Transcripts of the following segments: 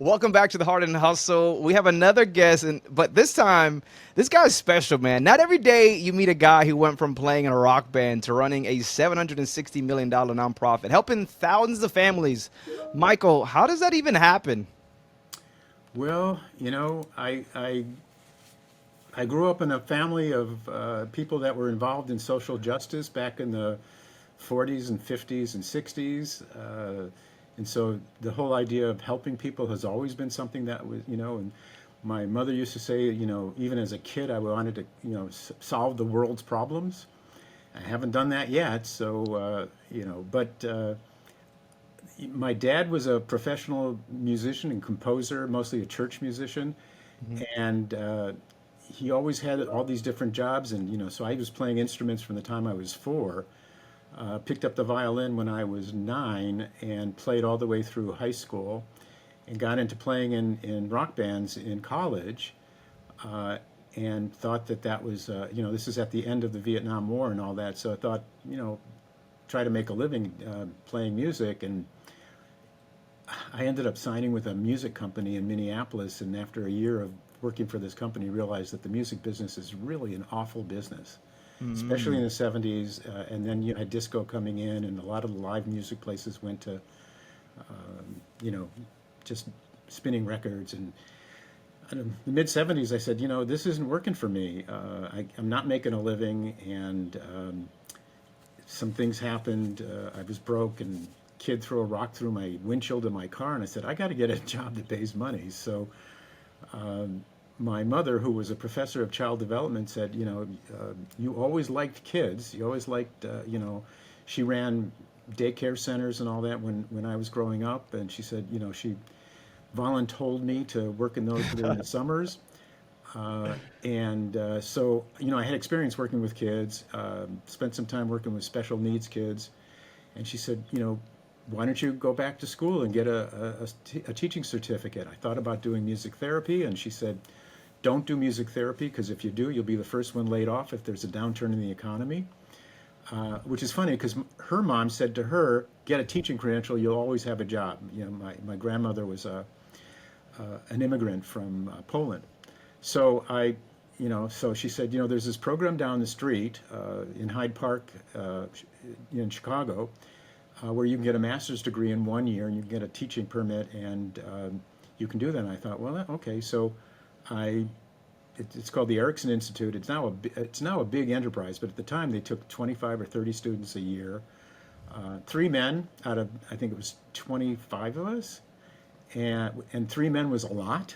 Welcome back to the Heart and Hustle. We have another guest, but this time, this guy's special, man. Not every day you meet a guy who went from playing in a rock band to running a $760 million nonprofit, helping thousands of families. Michael, how does that even happen? Well, I grew up in a family of people that were involved in social justice back in the 40s and 50s and 60s. And so the whole idea of helping people has always been something that was, and my mother used to say, even as a kid, I wanted to, solve the world's problems. I haven't done that yet, so, but my dad was a professional musician and composer, mostly a church musician, Mhm. and he always had all these different jobs. And so I was playing instruments from the time I was 4. Picked up the violin when I was 9, and played all the way through high school, and got into playing in rock bands in college. Uh, and thought that was, this is at the end of the Vietnam War and all that. So I thought, try to make a living playing music. And I ended up signing with a music company in Minneapolis, and after a year of working for this company, realized that the music business is really an awful business, especially in Mm. the 70s. And then you had disco coming in, and a lot of the live music places went to, you know, just spinning records. And in the mid 70s, I said, this isn't working for me. I'm not making a living, and some things happened. I was broke, and kid threw a rock through my windshield in my car, and I said, I got to get a job that pays money. So my mother, who was a professor of child development, said, you always liked kids. You always liked, she ran daycare centers and all that when I was growing up. And she said, she voluntold me to work in those during the summers. So, I had experience working with kids, spent some time working with special needs kids. And she said, why don't you go back to school and get a teaching certificate? I thought about doing music therapy, and she said, don't do music therapy, because if you do, you'll be the first one laid off if there's a downturn in the economy. Which is funny because her mom said to her, get a teaching credential, you'll always have a job. My grandmother was an immigrant from Poland. So so she said, there's this program down the street in Hyde Park in Chicago where you can get a master's degree in 1 year, and you can get a teaching permit, and you can do that. And I thought, well, okay. So I, it's called the Erickson Institute. It's now a big enterprise, but at the time they took 25 or 30 students a year. 3 men out of, I think it was 25 of us, and 3 men was a lot.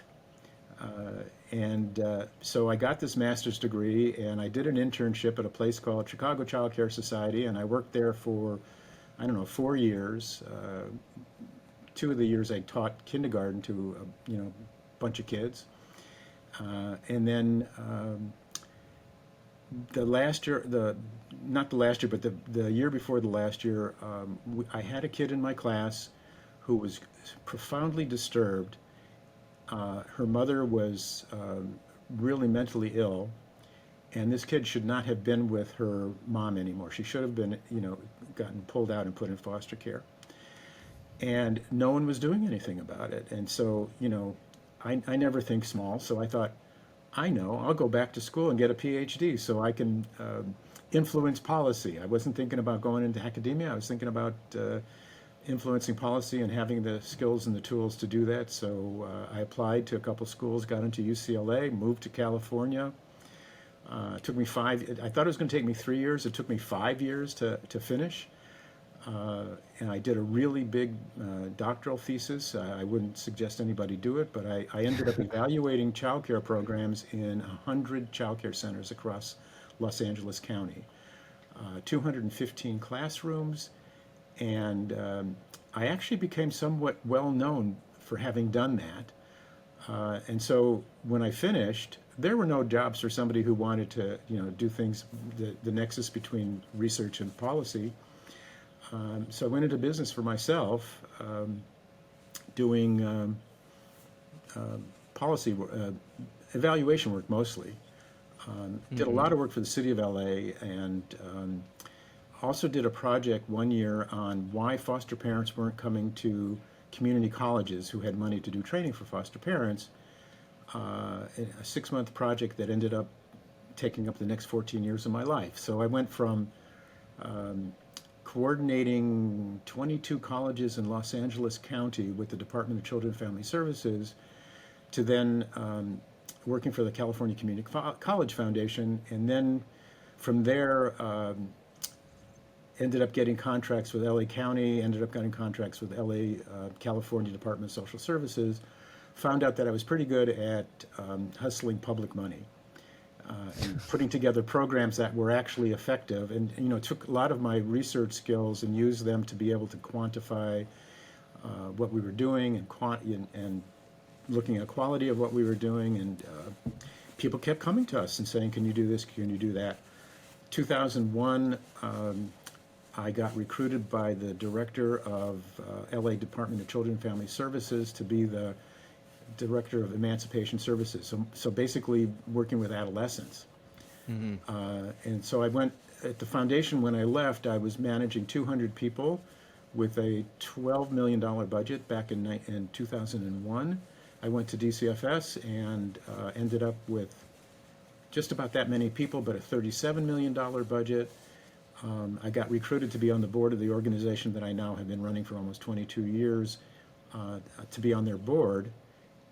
So I got this master's degree, and I did an internship at a place called Chicago Childcare Society, and I worked there for, I don't know, 4 years. 2 of the years I taught kindergarten to bunch of kids, and then the last year, the not the last year, but the year before the last year, I had a kid in my class who was profoundly disturbed. Her mother was really mentally ill, and this kid should not have been with her mom anymore. She should have been, gotten pulled out and put in foster care. And no one was doing anything about it. And so, I never think small. So I thought, I know, I'll go back to school and get a PhD so I can influence policy. I wasn't thinking about going into academia. I was thinking about influencing policy and having the skills and the tools to do that. So I applied to a couple schools, got into UCLA, moved to California. It took me I thought it was going to take me 3 years. It took me 5 years to finish. And I did a really big doctoral thesis. I wouldn't suggest anybody do it, but I ended up evaluating childcare programs in 100 childcare centers across Los Angeles County, 215 classrooms, and I actually became somewhat well known for having done that. And so when I finished, there were no jobs for somebody who wanted to, do things, the nexus between research and policy. So I went into business for myself, doing policy evaluation work mostly. Did a Mhm. lot of work for the city of LA, and also did a project 1 year on why foster parents weren't coming to community colleges who had money to do training for foster parents, a 6-month project that ended up taking up the next 14 years of my life. So I went from coordinating 22 colleges in Los Angeles County with the Department of Children and Family Services to then working for the California Community College Foundation, and then from there ended up getting contracts with LA County, ended up getting contracts with LA California Department of Social Services, found out that I was pretty good at hustling public money. And putting together programs that were actually effective, and took a lot of my research skills and used them to be able to quantify what we were doing and looking at quality of what we were doing. And people kept coming to us and saying, "Can you do this? Can you do that?" 2001, I got recruited by the director of LA Department of Children and Family Services to be the director of emancipation services. So basically working with adolescents. And so I went at the foundation. When I left, I was managing 200 people with a $12 million budget back in 2001. I went to DCFS and ended up with just about that many people, but a $37 million budget. I got recruited to be on the board of the organization that I now have been running for almost 22 years, to be on their board.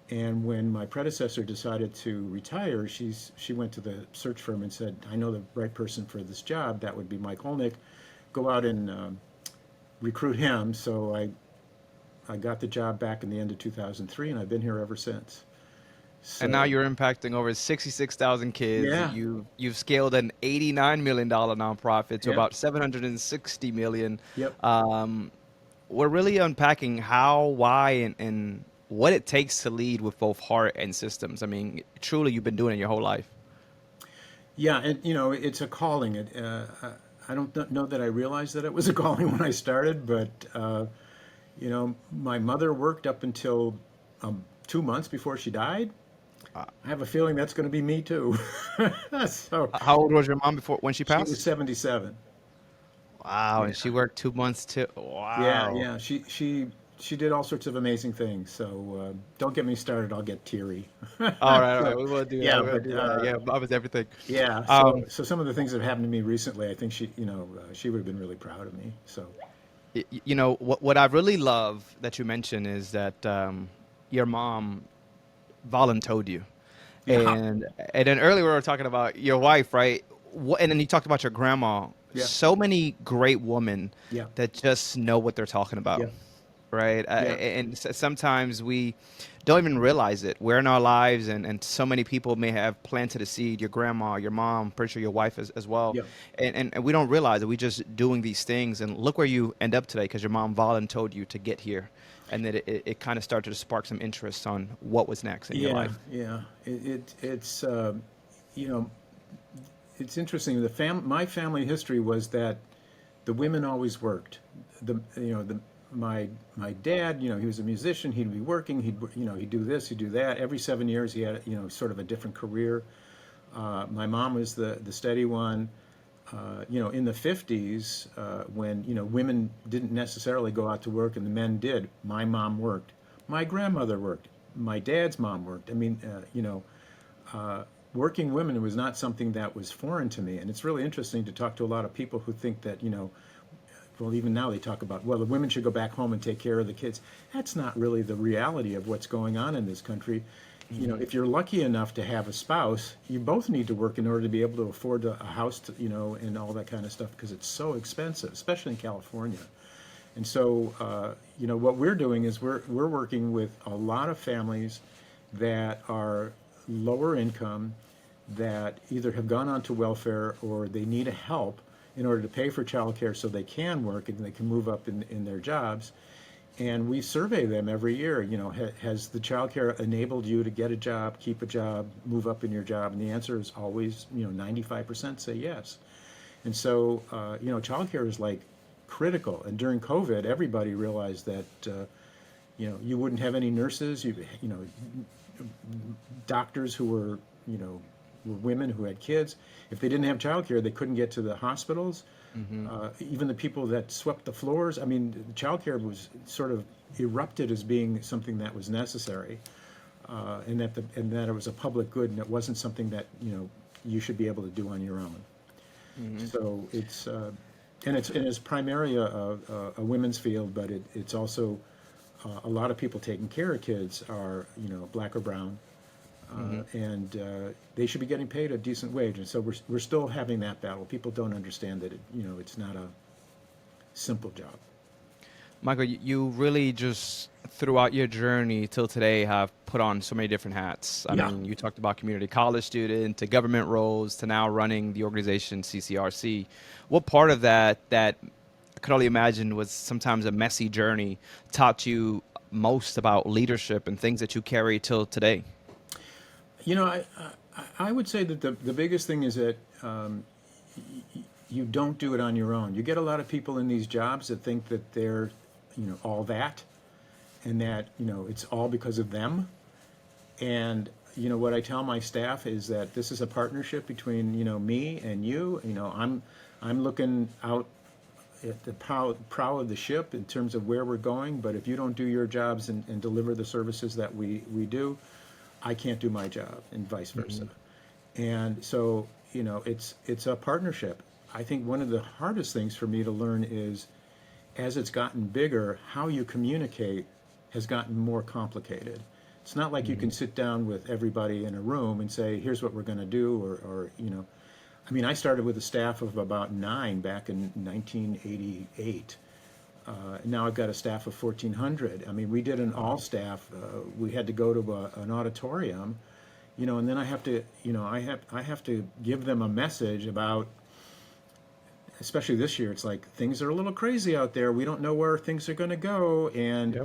And when my predecessor decided to retire, she went to the search firm and said, "I know the right person for this job. That would be Mike Olenick. Go out and recruit him." So I got the job back in the end of 2003, and I've been here ever since. And now So you're impacting over 66,000 kids. yeah, You've scaled an $89 million nonprofit to yeah, about 760 million. yep. We're really unpacking how, why, and what it takes to lead with both heart and systems. I mean, truly, you've been doing it your whole life. Yeah, and it's a calling. I don't know that I realized that it was a calling when I started, but my mother worked up until 2 months before she died. Uh, I have a feeling that's going to be me too. So how old was your mom before when she she was passed? 77. Wow, and Yeah, she worked 2 months too. yeah, Wow. yeah. She did all sorts of amazing things. So don't get me started. I'll get teary. All So right. We will do that. yeah, We will but do that. Yeah, love is everything. yeah. So Um, some of the things that have happened to me recently, I think she would have been really proud of me. So what I really love that you mentioned is that your mom voluntold you. yeah, And then earlier we were talking about your wife, right? And then you talked about your grandma. yeah, So many great women yeah, that just know what they're talking about, yeah, right? yeah, And sometimes we don't even realize it. We're in our lives, and so many people may have planted a seed. Your grandma, your mom, pretty sure your wife as well, yeah. and we don't realize that we just doing these things. And look where you end up today because your mom volunteered you to get here, and that it kind of started to spark some interest on what was next in your Yeah, life. yeah. It's you know it's interesting. My family history was that the women always worked. My dad, he was a musician. He'd be working. He'd do this. He'd do that. Every 7 years, he had sort of a different career. My mom was the steady one. In the 50s, when women didn't necessarily go out to work and the men did, my mom worked. My grandmother worked. My dad's mom worked. I mean, working women was not something that was foreign to me. And it's really interesting to talk to a lot of people who think that, well, even now they talk about, well, the women should go back home and take care of the kids. That's not really the reality of what's going on in this country. If you're lucky enough to have a spouse, you both need to work in order to be able to afford a house, and all that kind of stuff, because it's so expensive, especially in California. And so, what we're doing is we're working with a lot of families that are lower income, that either have gone on to welfare or they need a help in order to pay for childcare so they can work and they can move up in their jobs. And we survey them every year. Has the childcare enabled you to get a job, keep a job, move up in your job? And the answer is always, 95% say yes. And so, childcare is like critical. And during COVID, everybody realized that, you wouldn't have any nurses, doctors who were women who had kids. If they didn't have childcare, they couldn't get to the hospitals. Hmm. Even the people that swept the floors. I mean, childcare was sort of erupted as being something that was necessary, and that it was a public good, and it wasn't something that you should be able to do on your own. Hmm. So it's primarily a women's field, but it's also a lot of people taking care of kids are black or brown, Hmm. and they should be getting paid a decent wage. And so we're still having that battle. People don't understand that it's not a simple job. Michael, you really just throughout your journey till today have put on so many different hats. I Yeah. mean, you talked about community college student to government roles to now running the organization CCRC. What part of that I could only imagine was sometimes a messy journey taught you most about leadership and things that you carry till today? You know, I would say that the biggest thing is that you don't do it on your own. You get a lot of people in these jobs that think that they're, all that, and that, it's all because of them. And, what I tell my staff is that this is a partnership between, me and you. I'm looking out at the prow of the ship in terms of where we're going, but if you don't do your jobs and deliver the services that we do, I can't do my job, and vice versa. And so, it's a partnership. I think one of the hardest things for me to learn is, as it's gotten bigger, how you communicate has gotten more complicated. It's not like you can sit down with everybody in a room and say, here's what we're going to do, or I mean, I started with a staff of about 9 back in 1988. Now I've got a staff of 1,400. I mean, we did an all staff. We had to go to an auditorium, and then I have to, I have to give them a message about, especially this year. It's like things are a little crazy out there. We don't know where things are going to go, and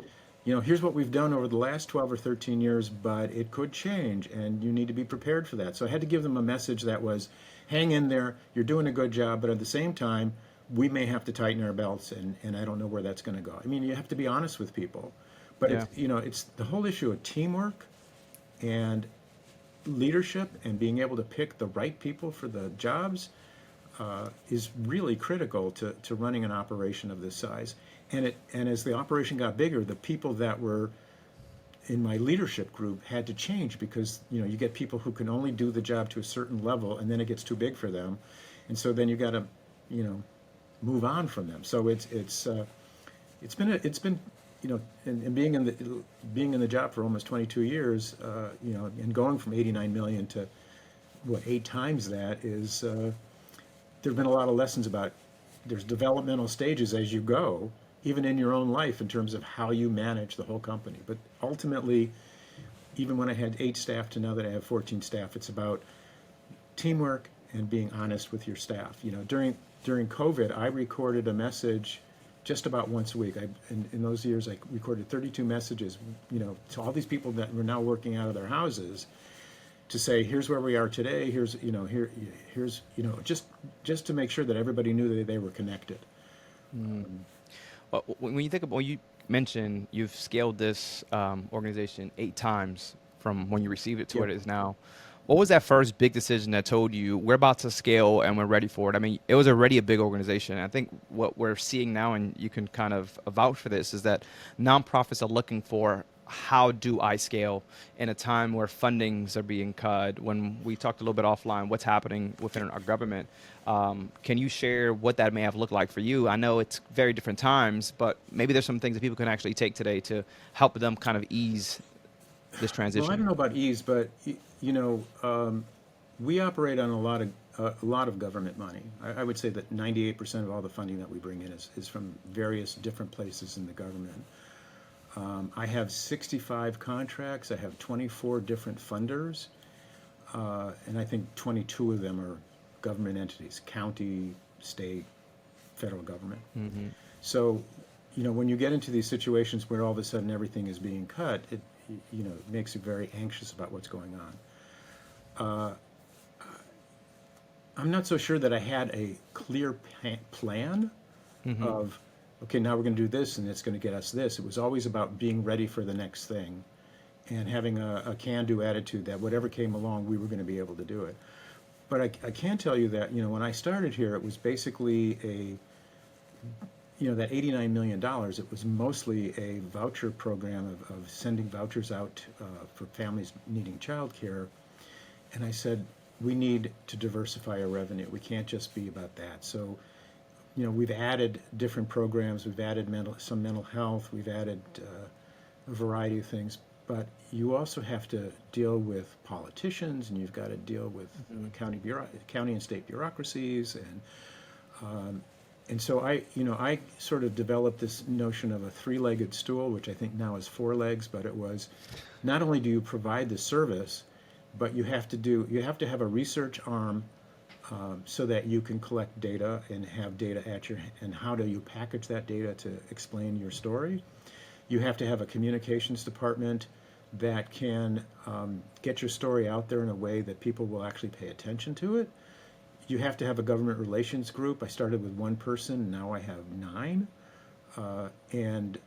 Yep. here's what we've done over the last 12 or 13 years, but it could change, and you need to be prepared for that. So I had to give them a message that was, hang in there. You're doing a good job, but at the same time, we may have to tighten our belts, and I don't know where that's going to go. I mean, you have to be honest with people, but Yeah. it's the whole issue of teamwork and leadership and being able to pick the right people for the jobs is really critical to running an operation of this size. And as the operation got bigger, the people that were in my leadership group had to change because you get people who can only do the job to a certain level, and then it gets too big for them, and so then you got to move on from them. So it's been and being in the job for almost 22 years, and going from 89 million to what 8 times that is. There've been a lot of lessons about there's developmental stages as you go, even in your own life in terms of how you manage the whole company. But ultimately, even when I had 8 staff to now that I have 14 staff, it's about teamwork and being honest with your staff. During COVID, I recorded a message just about once a week. In those years, I recorded 32 messages, to all these people that were now working out of their houses, to say, here's where we are today. Here's just to make sure that everybody knew that they were connected. Well, when you think about, when you mentioned you've scaled this organization 8 times from when you received it to Yeah. what it is now, what was that first big decision that told you we're about to scale and we're ready for it? I mean, it was already a big organization. I think what we're seeing now, and you can kind of vouch for this, is that nonprofits are looking for how do I scale in a time where fundings are being cut. When we talked a little bit offline, what's happening within our government? Can you share what that may have looked like for you? I know it's very different times, but maybe there's some things that people can actually take today to help them kind of ease this Well, I transition. don't know about ease, but we operate on a lot of government money. I would say that 98% of all the funding that we bring in is from various different places in the government. I have 65 contracts. I have 24 different funders, and I think 22 of them are government entities: county, state, federal government. Hmm. So, when you get into these situations where all of a sudden everything is being cut, it makes you very anxious about what's going on. I'm not so sure that I had a clear plan Hmm. of, okay, now we're going to do this and it's going to get us this. It was always about being ready for the next thing and having a can-do attitude that whatever came along, we were going to be able to do it. But I can tell you that, when I started here, it was basically that $89 million, it was mostly a voucher program of sending vouchers out for families needing childcare. And I said, we need to diversify our revenue. We can't just be about that. So, we've added different programs. We've added some mental health. We've added a variety of things. But you also have to deal with politicians, and you've got to deal with county and state bureaucracies, and so I sort of developed this notion of a three-legged stool, which I think now is four legs. But it was, not only do you provide the service, but you have to have a research arm, so that you can collect data and have data and how do you package that data to explain your story. You have to have a communications department that can get your story out there in a way that people will actually pay attention to it. You have to have a government relations group. I started with one person, now I have 9. And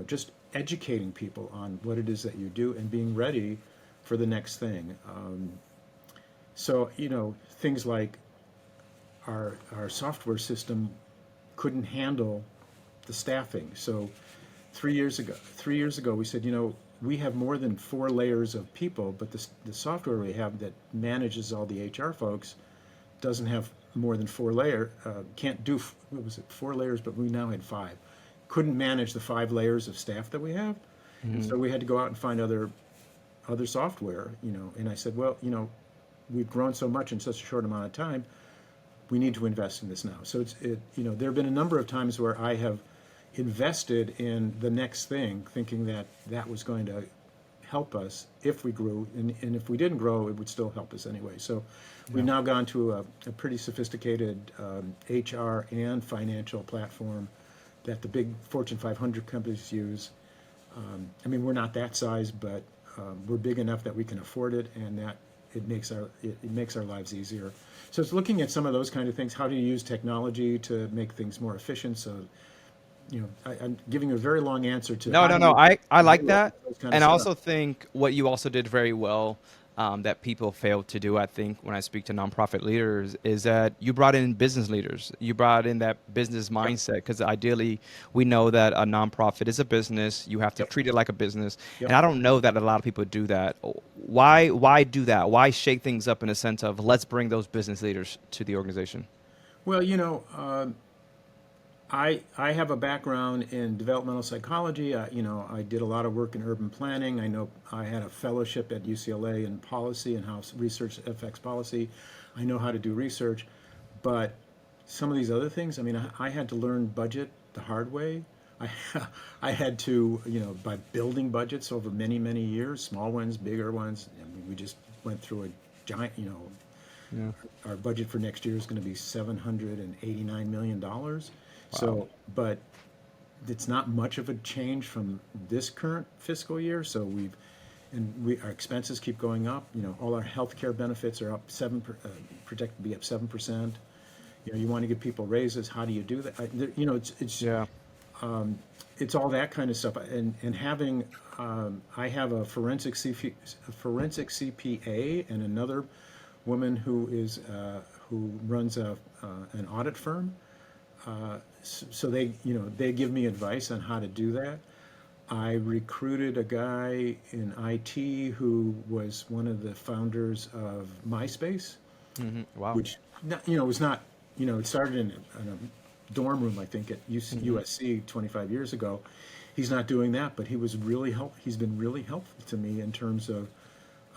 just educating people on what it is that you do and being ready for the next thing. So, things like our software system couldn't handle the staffing. So 3 years ago, we said, we have more than 4 layers of people, but the software we have that manages all the HR folks doesn't have more than 4 layers. Can't do, what was it, 4 layers, but we now had 5. Couldn't manage the 5 layers of staff that we have. And so we had to go out and find other software, and I said, well, we've grown so much in such a short amount of time, we need to invest in this now. So there have been a number of times where I have invested in the next thing, thinking that was going to help us if we grew, and if we didn't grow, it would still help us anyway. So we've now gone to a pretty sophisticated HR and financial platform that the big Fortune 500 companies use. We're not that size, but we're big enough that we can afford it, and that it makes our lives easier. So it's looking at some of those kind of things. How do you use technology to make things more efficient? So, I'm giving you a very long answer to No, how no, do no. you I like deal with that. those kind of And I stuff. also think what you also did very well, that people fail to do, I think, when I speak to nonprofit leaders, is that you brought in business leaders. You brought in that business Yep. mindset, because ideally we know that a nonprofit is a business. You have to Yep. treat it like a business. Yep. And I don't know that a lot of people do that. Why do that? Why shake things up in a sense of let's bring those business leaders to the organization? Well, I have a background in developmental psychology. I did a lot of work in urban planning. I know I had a fellowship at UCLA in policy and how research affects policy. I know how to do research, but some of these other things, I had to learn budget the hard way. I, I had to, by building budgets over many, many years, small ones, bigger ones. We just went through a giant, Yeah. our budget for next year is going to be $789 million. Wow. So, but it's not much of a change from this current fiscal year. So our expenses keep going up. All our healthcare benefits are up projected to be up 7%. You want to give people raises. How do you do that? Yeah. It's all that kind of stuff. And having, I have a forensic CPA and another woman who runs an audit firm. So they give me advice on how to do that. I recruited a guy in IT who was one of the founders of MySpace, Wow. which was not, it started in a dorm room, I think, at USC 25 years ago. He's not doing that, but he's been really helpful to me in terms of,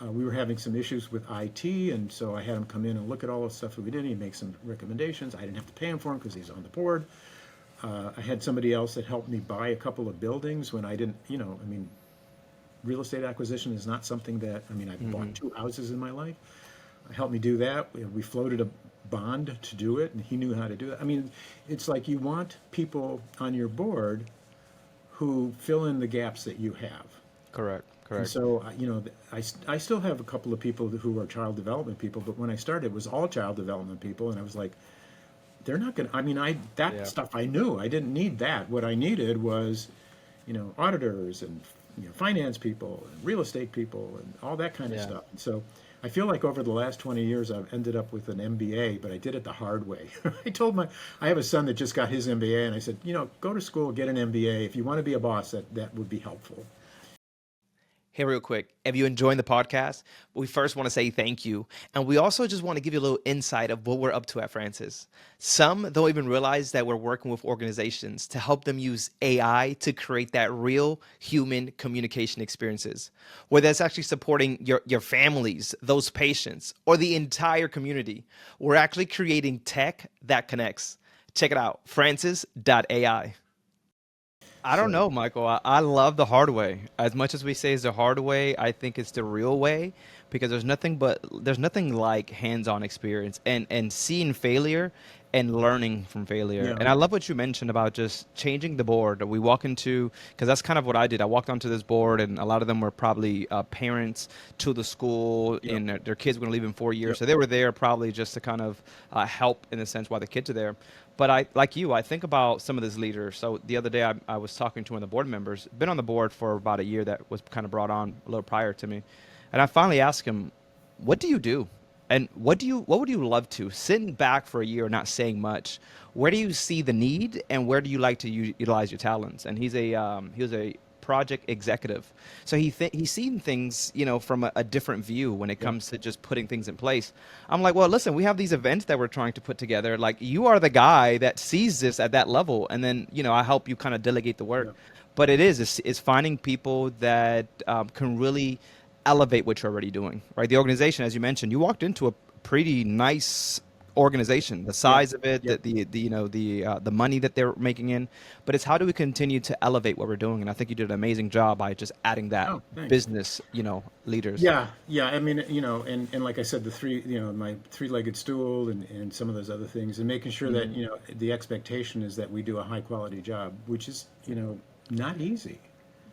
we were having some issues with IT, and so I had him come in and look at all the stuff that we did. He'd make some recommendations. I didn't have to pay him for them because he's on the board. I had somebody else that helped me buy a couple of buildings when I didn't, real estate acquisition is not something that, I've bought 2 houses in my life. Helped me do that. We floated a bond to do it, and he knew how to do that. It's like you want people on your board who fill in the gaps that you have. Correct. And Correct. so, I still have a couple of people who are child development people, but when I started, it was all child development people, and I was like, they're not going to, Yeah. stuff I knew. I didn't need that. What I needed was, auditors and, finance people and real estate people and all that kind of Yeah. stuff. And so I feel like over the last 20 years, I've ended up with an MBA, but I did it the hard way. I have a son that just got his MBA, and I said, go to school, get an MBA. If you want to be a boss, that would be helpful. Hey, real quick, if you're enjoying the podcast, we first want to say thank you. And we also just want to give you a little insight of what we're up to at Francis. Some don't even realize that we're working with organizations to help them use AI to create that real human communication experiences, whether that's actually supporting your families, those patients, or the entire community. We're actually creating tech that connects. Check it out, francis.ai. I don't So, know, Michael. I love the hard way. As much as we say it's the hard way, I think it's the real way because there's nothing like hands-on experience and seeing failure and learning from failure. yeah, And I love what you mentioned about just changing the board. We walk into because that's kind of what I did. I walked onto this board, and a lot of them were probably parents to the school, yep, and their kids were going to leave in 4 years, yep, so they were there probably just to kind of help in a sense while the kids are there. But like you, I think about some of these leaders. So the other day, I was talking to one of the board members, been on the board for about a year, that was kind of brought on a little prior to me. And I finally asked him, what do you do? And what would you love to? Sitting back for a year, not saying much, where do you see the need and where do you like to utilize your talents? And he was a project executive. So he's seen things, from a different view when it yep, comes to just putting things in place. I'm like, well, listen, we have these events that we're trying to put together. Like, you are the guy that sees this at that level, and then I help you kind of delegate the work. yep. But it's finding people that can really elevate what you're already doing, right? The organization, as you mentioned, you walked into a pretty nice organization, the Yeah, size of it, yep. the money that they're making in, but it's how do we continue to elevate what we're doing? And I think you did an amazing job by just adding that Oh, thanks. business, leaders. Yeah, yeah. I mean, and like I said, my three-legged stool and some of those other things, and making sure that, Mhm. the expectation is that we do a high-quality job, which is, not easy,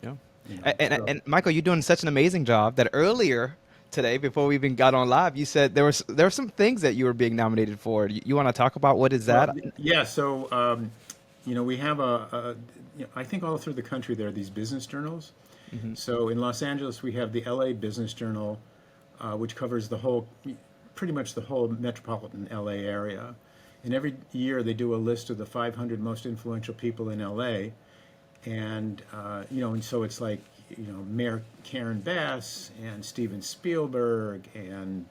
Yeah. you know. And, So, and Michael, you're doing such an amazing job that earlier today, before we even got on live, you said there were some things that you were being nominated for. You want to talk about what is well, that? yeah. So, we have I think all through the country there are these business journals. Hmm. So in Los Angeles, we have the LA Business Journal, which covers pretty much the whole metropolitan LA area. And every year they do a list of the 500 most influential people in LA. And so it's like, Mayor Karen Bass and Steven Spielberg and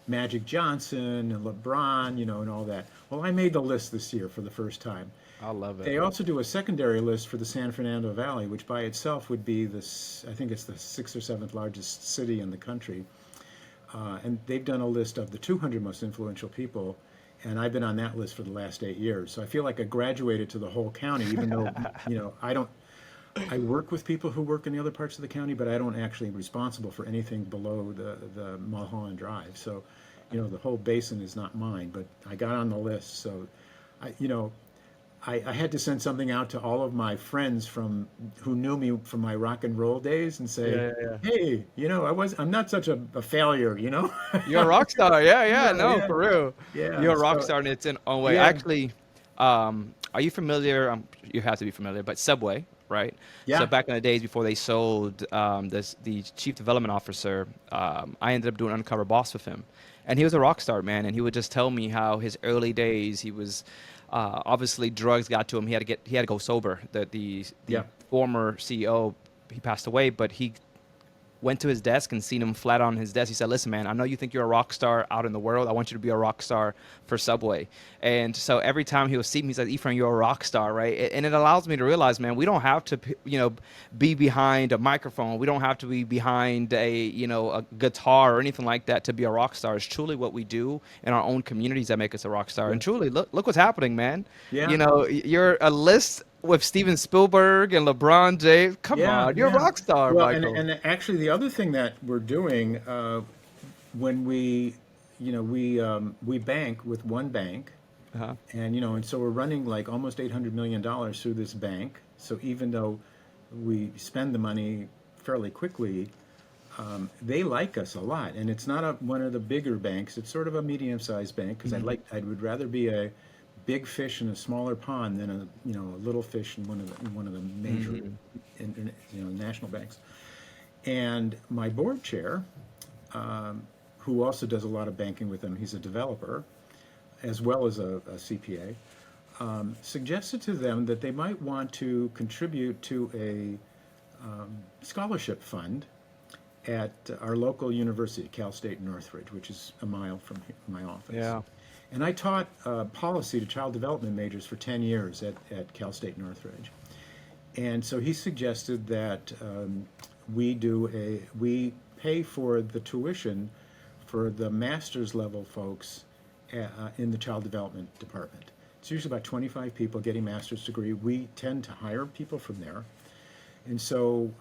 Magic Johnson and LeBron, and all that. Well, I made the list this year for the first time. I love it. They also do a secondary list for the San Fernando Valley, which by itself would be I think it's the sixth or seventh largest city in the country. And they've done a list of the 200 most influential people, and I've been on that list for the last 8 years. So I feel like I graduated to the whole county, even though, I don't, I work with people who work in the other parts of the county, but I don't actually responsible for anything below the Mulholland Drive. So, the whole basin is not mine, but I got on the list. So, I, you know, I had to send something out to all of my friends who knew me from my rock and roll days and say, Yeah, yeah. hey, I'm not such a failure. You're a rock star. Yeah, yeah, Yeah, no, yeah, for real. yeah. You're a rock So, star in its own way. yeah, Actually, are you familiar? You have to be familiar, but Subway, right? So yeah. back in the days before they sold the chief development officer, I ended up doing Undercover Boss with him, and he was a rock star, man. And he would just tell me how his early days, he was obviously drugs got to him. He had to go sober. The Yeah. former CEO, he passed away, but he went to his desk and seen him flat on his desk. He said, listen, man, I know you think you're a rock star out in the world. I want you to be a rock star for Subway. And so every time he would see me, he said, Efrain, you're a rock star, right? And it allows me to realize, man, we don't have to, be behind a microphone. We don't have to be behind a guitar or anything like that to be a rock star. It's truly what we do in our own communities that make us a rock star. And Yeah. truly, look what's happening, man. Yeah. You're a list with Steven Spielberg and LeBron James. Come Yeah, on, you're a yeah. rock star, Well, and Michael. and actually, the other thing that we're doing when we bank with one bank, Uh-huh. and so we're running like almost $800 million through this bank. So even though we spend the money fairly quickly, they like us a lot, and it's not one of the bigger banks. It's sort of a medium-sized bank because Mhm. I would rather be a big fish in a smaller pond than a little fish in one of the major Mhm. national banks. And my board chair, who also does a lot of banking with them, he's a developer as well as a CPA, suggested to them that they might want to contribute to a scholarship fund at our local university, Cal State Northridge, which is a mile from my office. Yeah. And I taught policy to child development majors for 10 years at Cal State Northridge. And so he suggested that we pay for the tuition for the master's level folks in the child development department. It's usually about 25 people getting master's degree. We tend to hire people from there. And so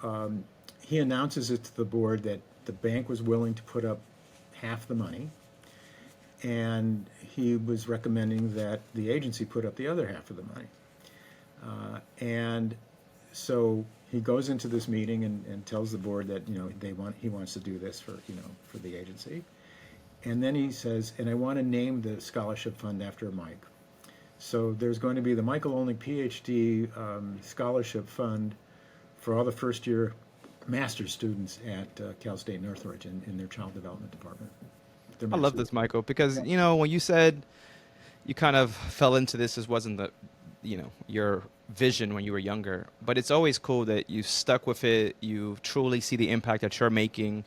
he announces it to the board that the bank was willing to put up half the money, and he was recommending that the agency put up the other half of the money. And so he goes into this meeting and tells the board that he wants to do this for the agency, and then he says, and I want to name the scholarship fund after Mike. So there's going to be the Michael Olenick PhD scholarship fund for all the first year master's students at Cal State Northridge in their child development department. I love this, Michael, because when you said you kind of fell into this as wasn't your vision when you were younger, but it's always cool that you stuck with it. You truly see the impact that you're making.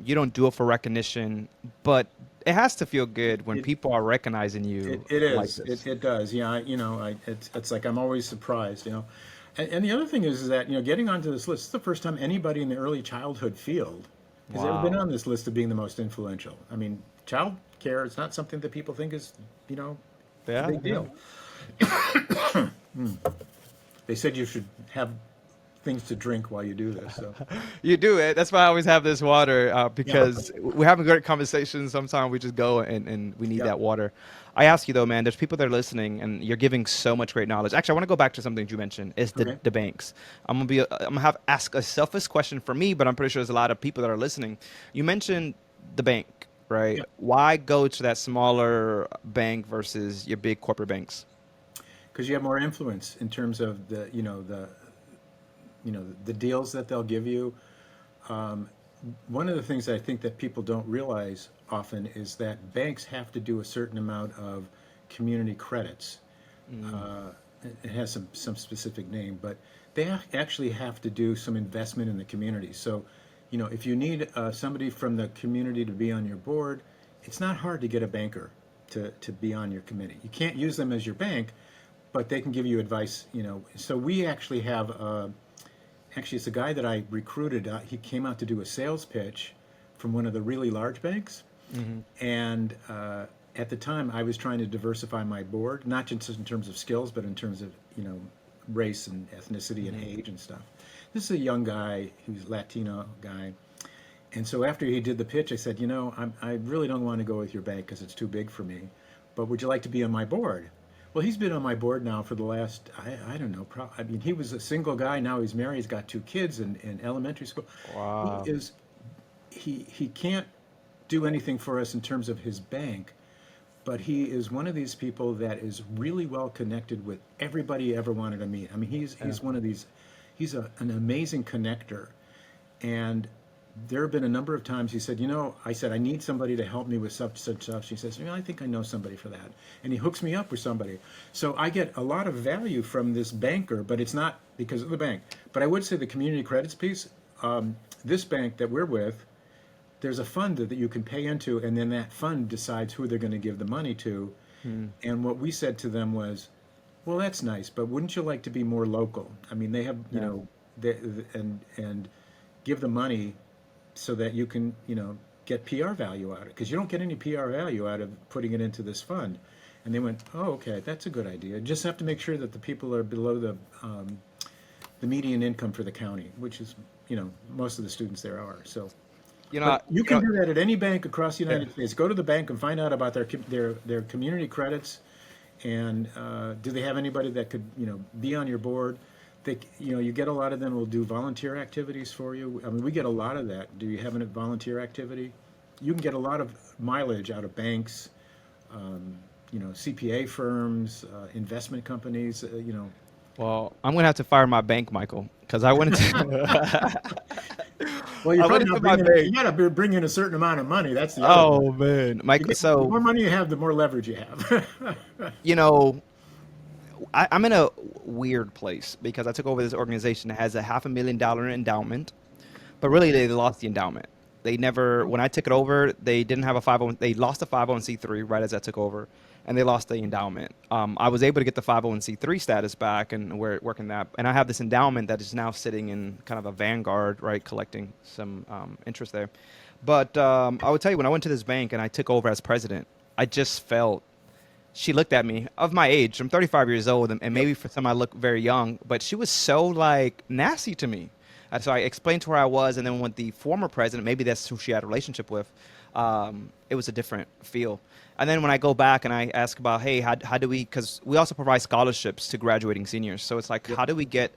You don't do it for recognition, but it has to feel good when people are recognizing you. It like is. this. It does. Yeah. It's like I'm always surprised. And the other thing is that getting onto this list, it's the first time anybody in the early childhood field has ever been on this list of being the most influential. I mean, child care is not something that people think is a big deal. They said you should have things to drink while you do this. So. You do it. That's why I always have this water because we're having great conversations. Sometimes we just go and we need that water. I ask you though, man, there's people that are listening and you're giving so much great knowledge. Actually, I want to go back to something you mentioned is the banks. I'm gonna ask a selfish question for me, but I'm pretty sure there's a lot of people that are listening. You mentioned the bank, right? Yeah. Why go to that smaller bank versus your big corporate banks? Because you have more influence in terms of the deals that they'll give you. One of the things I think that people don't realize often is that banks have to do a certain amount of community credits. It has some specific name, but they actually have to do some investment in the community. So, if you need somebody from the community to be on your board, it's not hard to get a banker to be on your committee. You can't use them as your bank, but they can give you advice. So we actually have. Actually, it's a guy that I recruited. He came out to do a sales pitch from one of the really large banks. And at the time, I was trying to diversify my board, not just in terms of skills, but in terms of, race and ethnicity and age and stuff. This is a young guy, who's a Latino guy. And so after he did the pitch, I said, I really don't want to go with your bank because it's too big for me, but would you like to be on my board? Well, he's been on my board now for the last, I don't know, he was a single guy, now he's married, he's got 2 kids in elementary school. Wow. He can't do anything for us in terms of his bank, but he is one of these people that is really well connected with everybody he ever wanted to meet. I mean, he's one of these, he's an amazing connector. And there have been a number of times he said, I said, I need somebody to help me with such stuff. She says, I think I know somebody for that. And he hooks me up with somebody. So I get a lot of value from this banker, but it's not because of the bank. But I would say the community credits piece, this bank that we're with, there's a fund that you can pay into, and then that fund decides who they're going to give the money to. And what we said to them was, well, that's nice, but wouldn't you like to be more local? I mean, they have, and give the money so that you can, get PR value out of it, because you don't get any PR value out of putting it into this fund. And they went, oh, okay, that's a good idea. Just have to make sure that the people are below the median income for the county, which is, most of the students there are. So, you can do that at any bank across the United States. Go to the bank and find out about their community credits, and do they have anybody that could, be on your board. You get a lot of them will do volunteer activities for you. I mean, we get a lot of that. Do you have a volunteer activity? You can get a lot of mileage out of banks, CPA firms, investment companies, Well, I'm going to have to fire my bank, Michael, because I went into Well, you're I went probably into not my bringing. bank. You got to bring in a certain amount of money. That's the other part. Oh man, You Michael. get the So more money you have, the more leverage you have. you know, I'm in a weird place because I took over this organization that has a $500,000 endowment, but really they lost the endowment. They never, when I took it over, they didn't have a 501. They lost a 501c3 right as I took over, and they lost the endowment. I was able to get the 501c3 status back, and we're working that. And I have this endowment that is now sitting in kind of a vanguard, right, collecting some interest there. But I would tell you, when I went to this bank and I took over as president, I just felt she looked at me of my age. I'm 35 years old, and Yep. maybe for some I look very young, but she was so like nasty to me. And so I explained to her I was, and then with the former president, maybe that's who she had a relationship with. It was a different feel. And then when I go back and I ask about, hey, how do we? Because we also provide scholarships to graduating seniors. So it's like, Yep. how do we get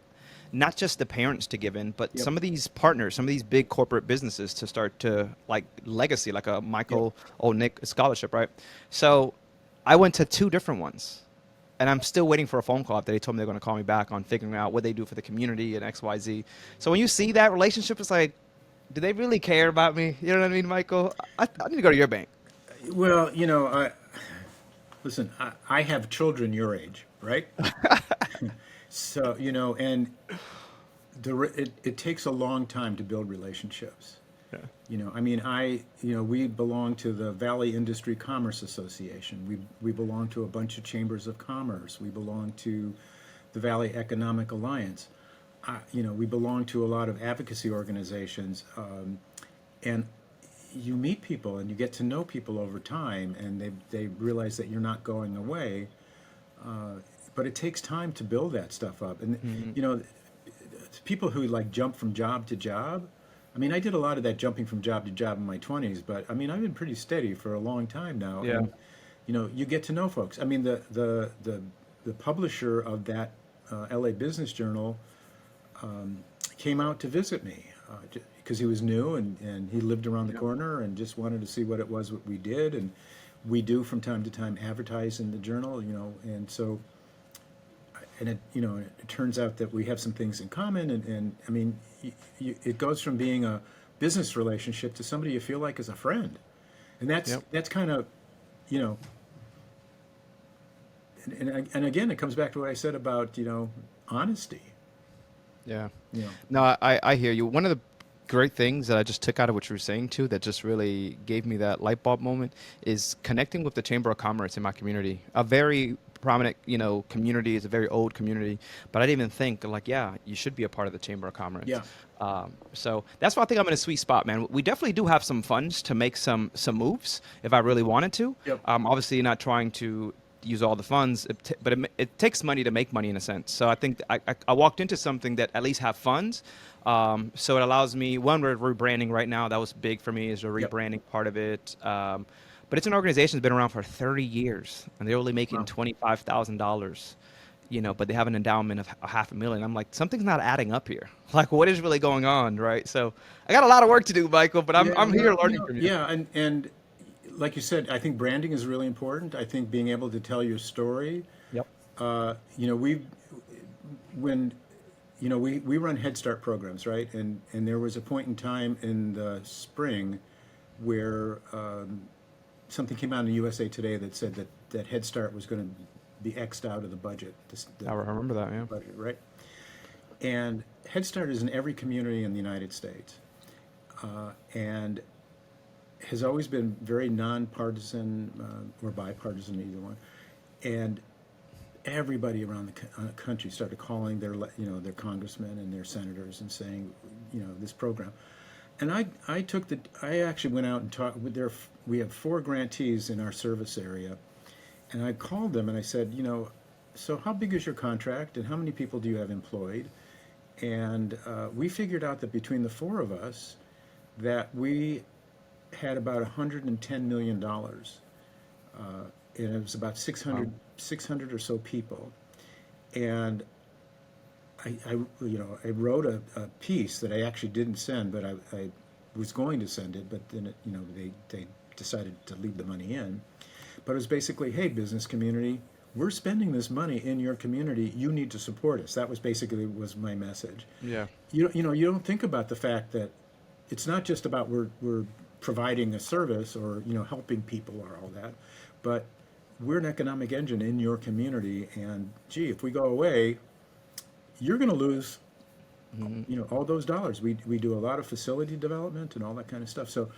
not just the parents to give in, but Yep. some of these partners, some of these big corporate businesses to start to like legacy, like a Yep. Michael Olenick scholarship, right? So I went to two different ones, and I'm still waiting for a phone call after they told me they're going to call me back on figuring out what they do for the community and X, Y, Z. So when you see that relationship, it's like, do they really care about me? You know what I mean, Michael? I need to go to your bank. Well, listen. I have children your age, right? So and it takes a long time to build relationships. Yeah. I mean, we belong to the Valley Industry Commerce Association. We belong to a bunch of chambers of commerce. We belong to the Valley Economic Alliance. We belong to a lot of advocacy organizations, and you meet people and you get to know people over time, and they realize that you're not going away. But it takes time to build that stuff up, and Mhm. people who like jump from job to job. I mean, I did a lot of that jumping from job to job in my 20s, but I mean, I've been pretty steady for a long time now, Yeah. and you get to know folks. I mean, the publisher of that LA Business Journal came out to visit me because he was new, and he lived around the Yeah. corner and just wanted to see what it was what we did, and we do from time to time advertise in the journal, and so and it turns out that we have some things in common, and I mean, it goes from being a business relationship to somebody you feel like is a friend, and that's Yep. that's kind of, you know, and again, it comes back to what I said about honesty. Yeah. You know, No, I hear you. One of the great things that I just took out of what you were saying too, that just really gave me that light bulb moment, is connecting with the Chamber of Commerce in my community. A very prominent, community. It's a very old community, but I didn't even think like, yeah, you should be a part of the Chamber of Commerce. yeah, So that's why I think I'm in a sweet spot, man. We definitely do have some funds to make some moves if I really wanted to. yep, Obviously, not trying to use all the funds, but it takes money to make money in a sense. So I think I walked into something that at least have funds. So it allows me, one, we're rebranding right now. That was big for me, is the yep. rebranding part of it. But it's an organization that's been around for 30 years, and they're only making Wow. $25,000. But they have an endowment of a 500,000. I'm like, something's not adding up here. Like, what is really going on, right? So I got a lot of work to do, Michael, but I'm Yeah, I'm here well, learning from you. yeah, and like you said, I think branding is really important. I think being able to tell your story. Yep. We when we run Head Start programs, right? And there was a point in time in the spring where something came out in USA Today that said that Head Start was going to be X'd out of the budget, the I remember that, yeah. budget, right? And Head Start is in every community in the United States, and has always been very nonpartisan or bipartisan, either one. And everybody around the country started calling their congressmen and their senators and saying, this program. And I actually went out and talked with we have 4 grantees in our service area, and I called them and I said, so how big is your contract and how many people do you have employed? And we figured out that between the 4 of us, that we had about $110 million, and it was about Wow. 600 or so people. And I wrote a piece that I actually didn't send, but I was going to send it, but then they decided to leave the money in. But it was basically, hey, business community, we're spending this money in your community. You need to support us. That was basically was my message. Yeah. You don't think about the fact that it's not just about we're providing a service or helping people or all that, but we're an economic engine in your community. And gee, if we go away, you're going to lose Hmm. all those dollars. We do a lot of facility development and all that kind of stuff. So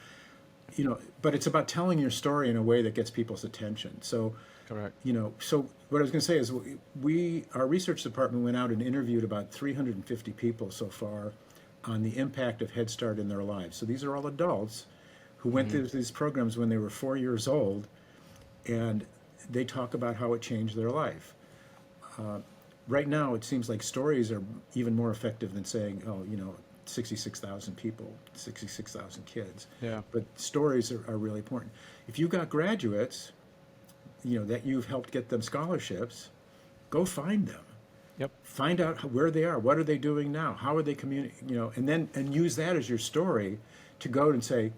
but it's about telling your story in a way that gets people's attention. So Correct. so what I was going to say is our research department went out and interviewed about 350 people so far on the impact of Head Start in their lives. So these are all adults who went through these programs when they were 4 years old, and they talk about how it changed their life. Right now, it seems like stories are even more effective than saying, oh, 66,000 people, 66,000 kids. Yeah. But stories are really important. If you've got graduates, that you've helped get them scholarships, go find them. Yep. Find out where they are. What are they doing now? How are they communicating? And use that as your story to go and say,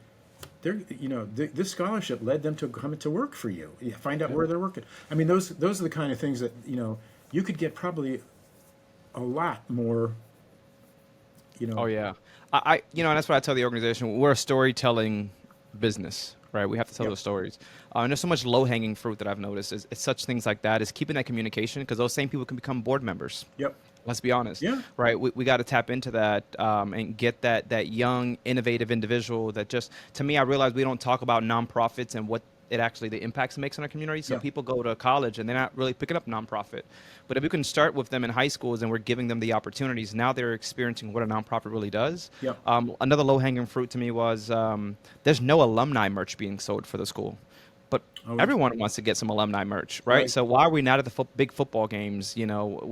this scholarship led them to come to work for you. Find out where they're working. I mean, those are the kind of things that you could get probably a lot more. Oh yeah, and that's what I tell the organization. We're a storytelling business, right? We have to tell Yep. those stories. And there's so much low-hanging fruit that I've noticed. Is such things like that. Is keeping that communication, because those same people can become board members. Yep. Let's be honest, Yeah. right? We got to tap into that and get that young, innovative individual that just, to me, I realize we don't talk about nonprofits and what it actually, the impacts it makes on our community. So Yeah. people go to college and they're not really picking up nonprofit. But if we can start with them in high schools and we're giving them the opportunities, now they're experiencing what a nonprofit really does. Yep. Another low-hanging fruit to me was there's no alumni merch being sold for the school. But Oh, everyone wants to get some alumni merch, right? Right. So why are we not at the big football games? Yep.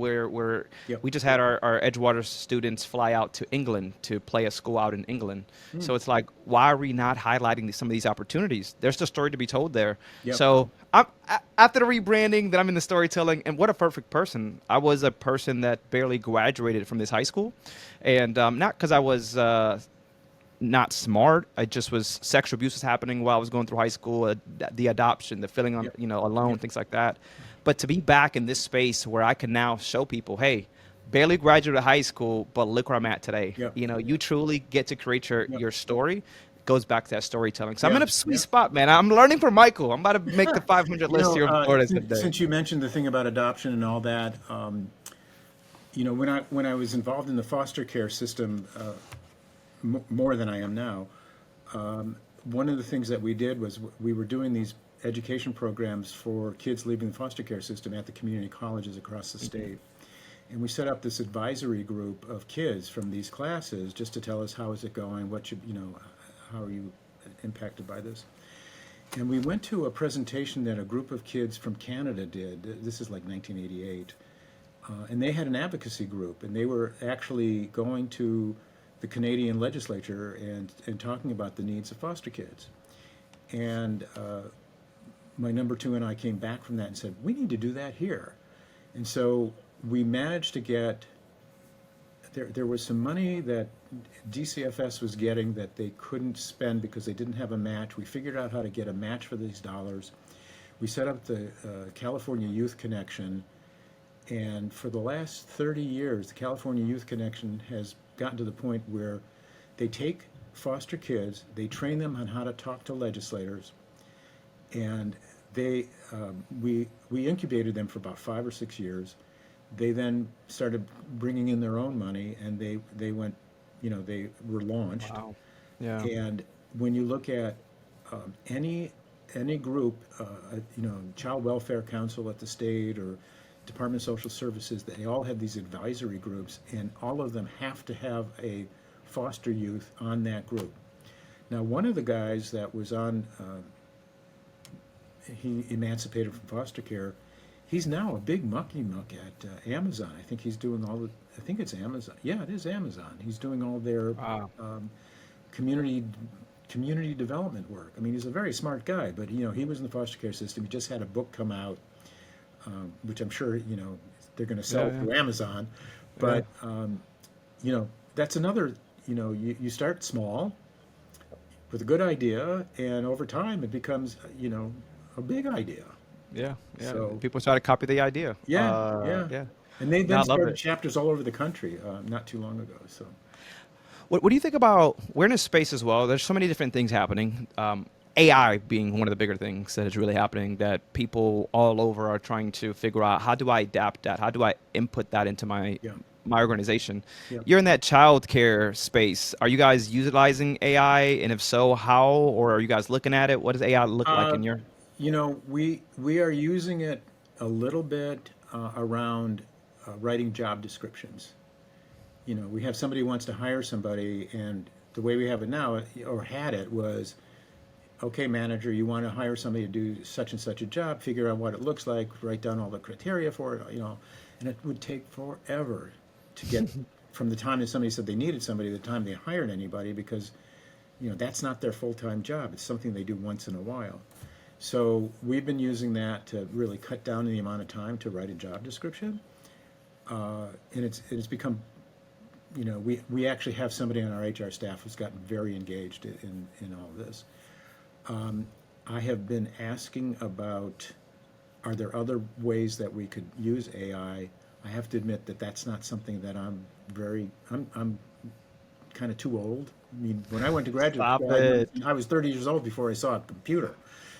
We just had our Edgewater students fly out to England to play a school out in England. So it's like, why are we not highlighting some of these opportunities? There's a story to be told there. Yep. So after the rebranding, that I'm in the storytelling, and what a perfect person. I was a person that barely graduated from this high school, and not because I was not smart. I just was, sexual abuse was happening while I was going through high school, the adoption, the feeling on, Yep. alone, things like that. But to be back in this space where I can now show people, hey, barely graduated high school, but look where I'm at today. Yep. You truly get to create your, Yep. your story. Goes back to that storytelling. So I'm Yeah. in a sweet Yeah. spot, man. I'm learning from Michael. I'm about to make the 500 list here in Florida today. Since you mentioned the thing about adoption and all that, when I was involved in the foster care system more than I am now, one of the things that we did was we were doing these education programs for kids leaving the foster care system at the community colleges across the state. And we set up this advisory group of kids from these classes just to tell us how is it going, how are you impacted by this. And we went to a presentation that a group of kids from Canada did. This is like 1988. And they had an advocacy group, and they were actually going to the Canadian legislature and talking about the needs of foster kids. And my number two and I came back from that and said, we need to do that here. And so we managed to get, there was some money that DCFS was getting that they couldn't spend because they didn't have a match. We figured out how to get a match for these dollars. We set up the California Youth Connection, and for the last 30 years, the California Youth Connection has gotten to the point where they take foster kids, they train them on how to talk to legislators, and we incubated them for about 5 or 6 years. They then started bringing in their own money, and they went, they were launched. Wow. Yeah. And when you look at any group, Child Welfare Council at the state or Department of Social Services, they all have these advisory groups, and all of them have to have a foster youth on that group. Now, one of the guys that was on, he emancipated from foster care. He's now a big mucky muck at Amazon. I think he's doing I think it's Amazon. Yeah, it is Amazon. He's doing all their Wow. community development work. I mean, he's a very smart guy, but he was in the foster care system. He just had a book come out, which I'm sure they're going to sell Yeah, through Amazon. But that's another. You start small with a good idea, and over time it becomes a big idea. Yeah. Yeah. So- People try to copy the idea. Yeah. Yeah. And they No, I then love started it. chapters all over the country not too long ago. So What do you think about, we're in a space as well, there's so many different things happening. AI being one of the bigger things that is really happening, that people all over are trying to figure out, how do I adapt that? How do I input that into Yeah, my organization? yeah. You're in that childcare space. Are you guys utilizing AI? And if so, how? Or are you guys looking at it? What does AI look like Uh, in your? we are using it a little bit around writing job descriptions. We have somebody who wants to hire somebody, and the way we have it now, or had it, was, okay, manager, you want to hire somebody to do such and such a job, figure out what it looks like, write down all the criteria for it, and it would take forever to get from the time that somebody said they needed somebody to the time they hired anybody, because that's not their full-time job. It's something they do once in a while. So we've been using that to really cut down the amount of time to write a job description, and it's become, we actually have somebody on our HR staff who's gotten very engaged in all this. I have been asking about, are there other ways that we could use AI? I have to admit that that's not something that I'm kind of too old. I mean, when I went to graduate Stop school, it. I was 30 years old before I saw a computer.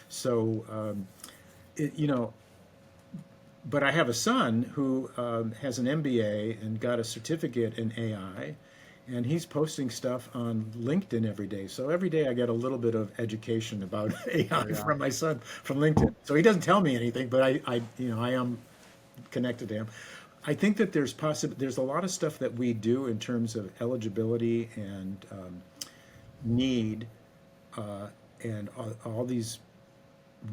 So, it, you know, but I have a son who has an MBA and got a certificate in AI, and he's posting stuff on LinkedIn every day. So every day I get a little bit of education about AI Yeah. from my son from LinkedIn. So he doesn't tell me anything, but I am connected to him. I think that there's a lot of stuff that we do in terms of eligibility and need, and all these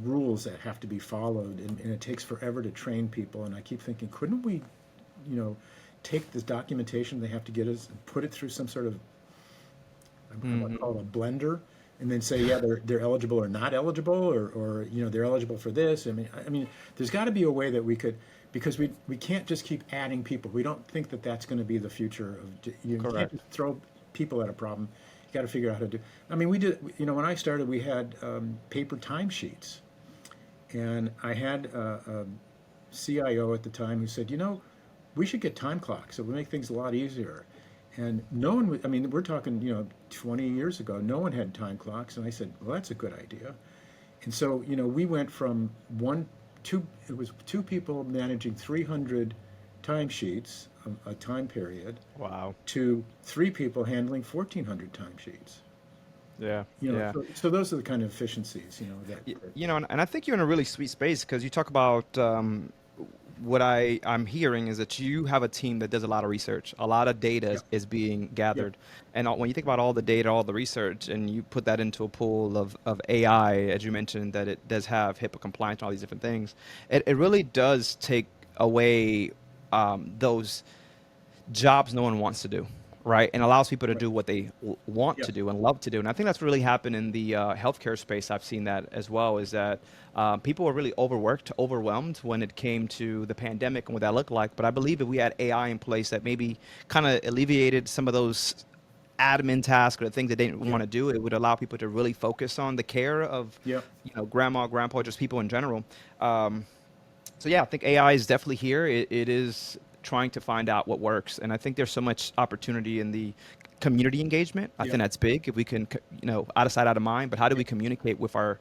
rules that have to be followed, and it takes forever to train people. And I keep thinking, couldn't we, you know, take this documentation they have to get us and put it through some sort of, I want to Hmm. call it a blender, and then say, yeah, they're eligible or not eligible, or they're eligible for this. I mean, there's got to be a way that we could, because we can't just keep adding people. We don't think that that's going to be the future of. You can't Correct. just throw people at a problem. You got to figure out how to do. I mean, we did. When I started, we had paper timesheets, and I had a CIO at the time who said, we should get time clocks. It would make things a lot easier. And no one would, I mean, we're talking, 20 years ago, no one had time clocks. And I said, well, that's a good idea. And so, we went from it was two people managing 300 timesheets, a time period, Wow. to three people handling 1,400 timesheets. Yeah. Yeah. So those are the kind of efficiencies, that. And I think you're in a really sweet space because you talk about what I'm hearing is that you have a team that does a lot of research. A lot of data Yeah, is being yeah, gathered. And when you think about all the data, all the research, and you put that into a pool of AI, as you mentioned, that it does have HIPAA compliance and all these different things, it really does take away those jobs no one wants to do, right? And allows people to right, do what they want yeah, to do and love to do. And I think that's really happened in the healthcare space. I've seen that as well. Is that people were really overworked, overwhelmed when it came to the pandemic and what that looked like. But I believe if we had AI in place that maybe kind of alleviated some of those admin tasks or the things they didn't yeah, want to do, it would allow people to really focus on the care of, yeah. grandma, grandpa, just people in general. Um, so yeah, I think AI is definitely here. It is trying to find out what works, and I think there's so much opportunity in the community engagement. I Yeah. think that's big. If we can, out of sight, out of mind. But how do Yeah. we communicate with our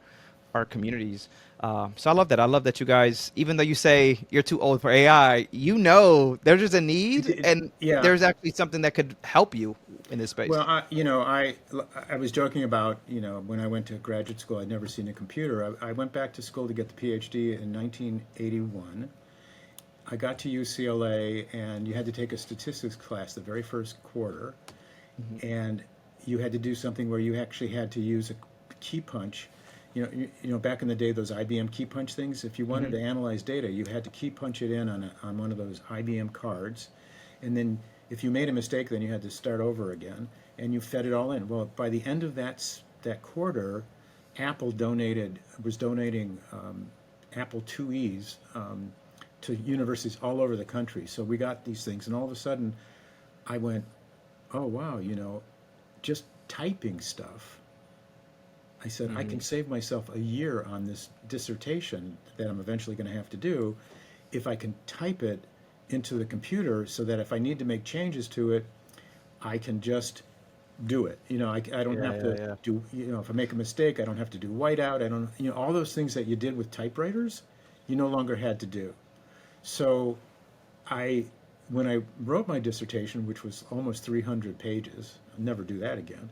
communities? So I love that. I love that you guys, even though you say you're too old for AI, there's just a need, and Yeah. there's actually something that could help you in this Well, space. I was joking about, when I went to graduate school, I'd never seen a computer. I went back to school to get the PhD in 1981. I got to UCLA, and you had to take a statistics class the very first quarter, Hmm. and you had to do something where you actually had to use a key punch. Back in the day, those IBM key punch things. If you wanted Hmm. to analyze data, you had to key punch it in on one of those IBM cards, and then if you made a mistake, then you had to start over again, and you fed it all in. Well, by the end of that quarter, Apple was donating Apple IIe's to universities all over the country. So we got these things, and all of a sudden, I went, oh wow, just typing stuff. I said, I Hmm. can save myself a year on this dissertation that I'm eventually going to have to do if I can type it into the computer, so that if I need to make changes to it, I can just do it. I don't Yeah, have yeah, to yeah. do, if I make a mistake, I don't have to do whiteout. I don't, all those things that you did with typewriters, you no longer had to do. So I, when I wrote my dissertation, which was almost 300 pages, I'll never do that again.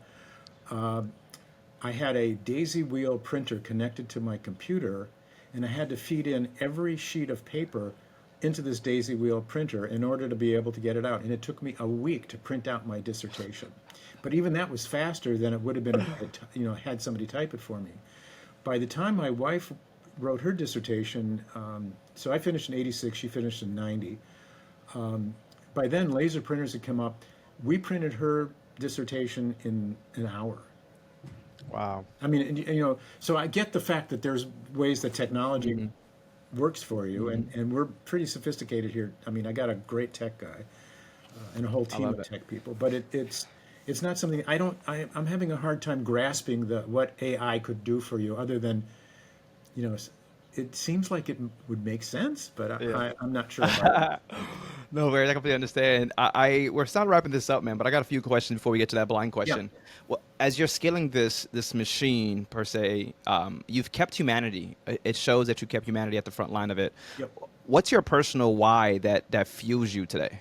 I had a daisy wheel printer connected to my computer, and I had to feed in every sheet of paper into this daisy wheel printer in order to be able to get it out. And it took me a week to print out my dissertation. But even that was faster than it would have been if I had, had somebody type it for me. By the time my wife wrote her dissertation, so I finished in '86, she finished in '90. By then, laser printers had come up. We printed her dissertation in an hour. Wow. I mean, and, so I get the fact that there's ways that technology Hmm. works for you, Hmm. and we're pretty sophisticated here. I mean, I got a great tech guy and a whole I team love of it. tech people, but it's not something I don't. I'm having a hard time grasping the what AI could do for you, other than you know, it seems like it would make sense, but Yeah. I'm not sure about it. No worries, I completely understand. We're starting wrapping this up, man, but I got a few questions before we get to that blind Yeah. question. Well, as you're scaling this machine per se, you've kept humanity. It shows that you kept humanity at the front line of it. Yep. What's your personal why that fuels you today?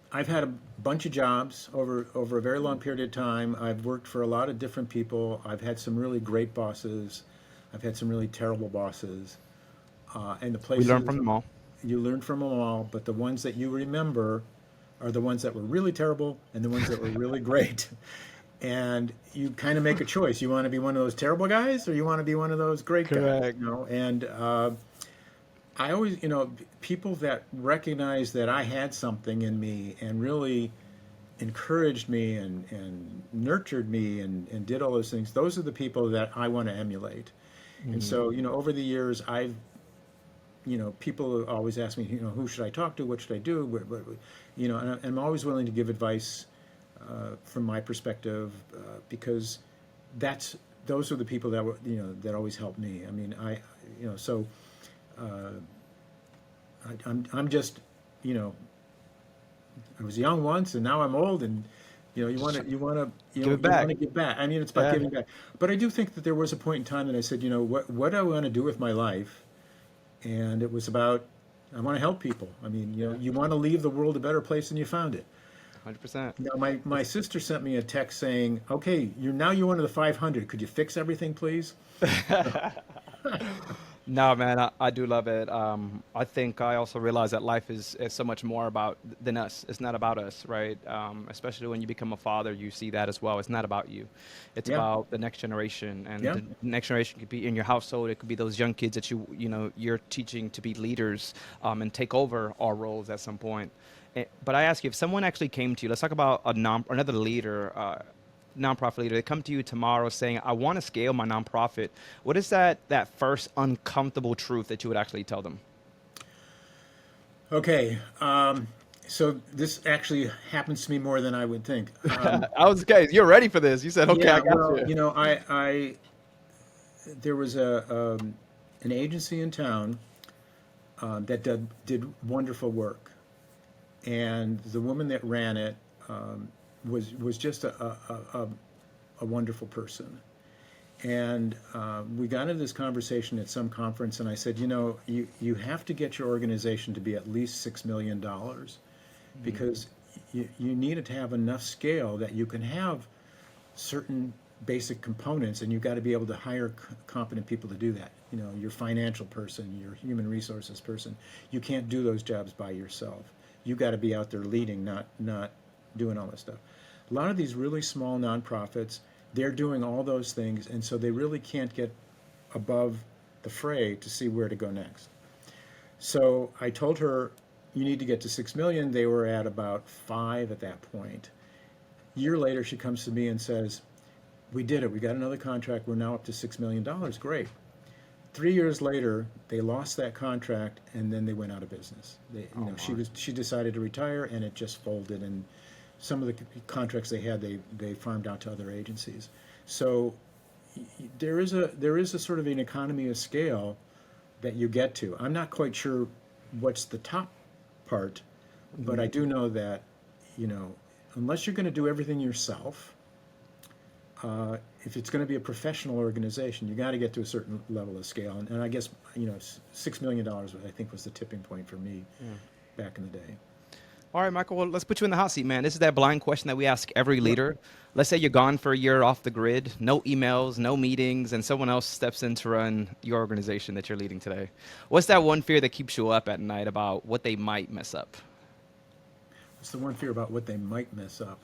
I've had a bunch of jobs over a very long period of time. I've worked for a lot of different people. I've had some really great bosses. I've had some really terrible bosses. And the We learn places from them all. you learn from them all, but the ones that you remember are the ones that were really terrible and the ones that were really great. And you kind of make a choice. You want to be one of those terrible guys, or you want to be one of those great guys, Correct. And I always, people that recognize that I had something in me and really encouraged me and nurtured me and did all those things, those are the people that I want to emulate. And Hmm. so, over the years, people always ask me, who should I talk to? What should I do? And I'm always willing to give advice from my perspective because that's those are the people that were, that always help me. I mean, so I'm just, you know, I was young once, and now I'm old, and you want Just to, you want to, give it you want back. to give back. I mean, it's about Yeah. giving back. But I do think that there was a point in time that I said, what do I want to do with my life? And it was about, I want to help people. I mean, Yeah. you want to leave the world a better place than you found it. 100%. Now, my sister sent me a text saying, "Okay, you're one of the 500. Could you fix everything, please?" No, man, I do love it. I think I also realize that life is so much more about than us. It's not about us, right? Especially when you become a father, you see that as well. It's not about you. It's Yeah, about the next generation, and yeah. the next generation could be in your household. It could be those young kids that you're teaching to be leaders, and take over our roles at some point. But I ask you, if someone actually came to you, let's talk about another leader. Nonprofit leader, they come to you tomorrow saying, I want to scale my nonprofit. What is that first uncomfortable truth that you would actually tell them? Okay. So this actually happens to me more than I would think. I was okay. You're ready for this. You said, okay, I Yeah. got Well, you. there was an agency in town that did wonderful work, and the woman that ran it was just a wonderful person. And we got into this conversation at some conference, and I said, you have to get your organization to be at least $6 million Mhm. because you need it to have enough scale that you can have certain basic components, and you've got to be able to hire competent people to do that. Your financial person, your human resources person. You can't do those jobs by yourself. You've got to be out there leading, not doing all this stuff. A lot of these really small nonprofits, they're doing all those things, and so they really can't get above the fray to see where to go next. So I told her, you need to get to 6 million. They were at about 5 at that point. A year later, she comes to me and says, we did it. We got another contract. We're now up to $6 million. Great. 3 years later, they lost that contract, and then they went out of business. Oh my. She decided to retire, and it just folded. And some of the contracts they had, they farmed out to other agencies. So there is a sort of an economy of scale that you get to. I'm not quite sure what's the top part, but I Mhm. do know that you know, unless you're going to do everything yourself, if it's going to be a professional organization, you got to get to a certain level of scale. And I guess, you know, $6 million, I think, was the tipping point for me back in the day. All right, Michael, well, let's put you in the hot seat, man. This is that blind question that we ask every leader. Let's say you're gone for a year off the grid, no emails, no meetings, and someone else steps in to run your organization that you're leading today. What's that one fear that keeps you up at night about what they might mess up? What's the one fear about what they might mess up?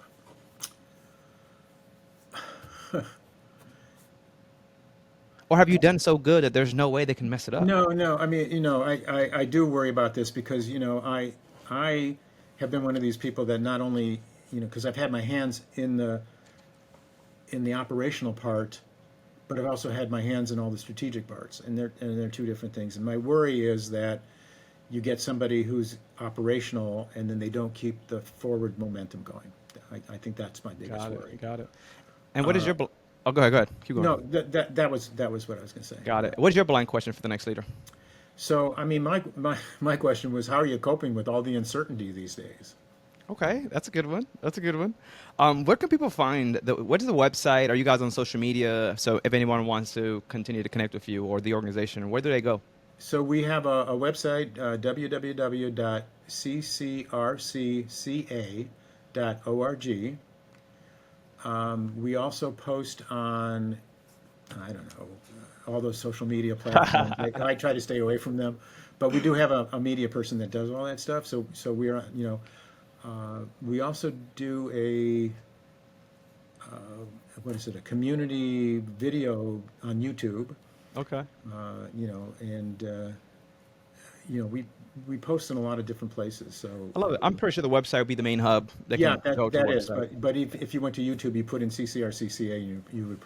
Or have you done so good that there's no way they can mess it up? No, no. I mean, you know, I do worry about this because, you know, I have been one of these people that not only, you know, because I've had my hands in the operational part, but I've also had my hands in all the strategic parts, and they're two different things. And my worry is that you get somebody who's operational and then they don't keep the forward momentum going. I think that's my biggest worry. Got it. And what is your... Oh, go ahead. Keep going. No, that was what I was going to say. Got it. What is your blind question for the next leader? So, I mean, my question was, how are you coping with all the uncertainty these days? Okay, that's a good one. That's a good one. Where can people find what is the website? Are you guys on social media? So if anyone wants to continue to connect with you or the organization, where do they go? So we have a website, www.ccrcca.org. We also post on, I don't know, all those social media platforms. I try to stay away from them, but we do have a media person that does all that stuff. So we're, you know, we also do what is it, a community video on YouTube. Okay. You know, and you know, we post in a lot of different places. So I love it. I'm pretty sure the website would be the main hub. yeah, Can go to that the is. website. But if you went to YouTube, you put in CCRCCA, you would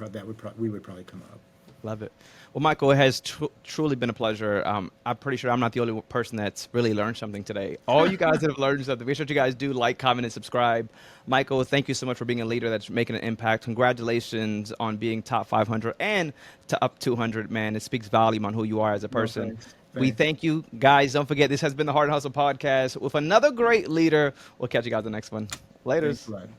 we would probably come up. Love it. Well, Michael, it has truly been a pleasure. I'm pretty sure I'm not the only person that's really learned something today. All you guys that have learned something, make sure you guys do like, comment, and subscribe. Michael, thank you so much for being a leader that's making an impact. Congratulations on being top 500 and to up 200, man. It speaks volume on who you are as a person. Thanks. We thank you, guys. Don't forget, this has been the Hard Hustle Podcast with another great leader. We'll catch you guys in the next one. Later. Thanks a lot.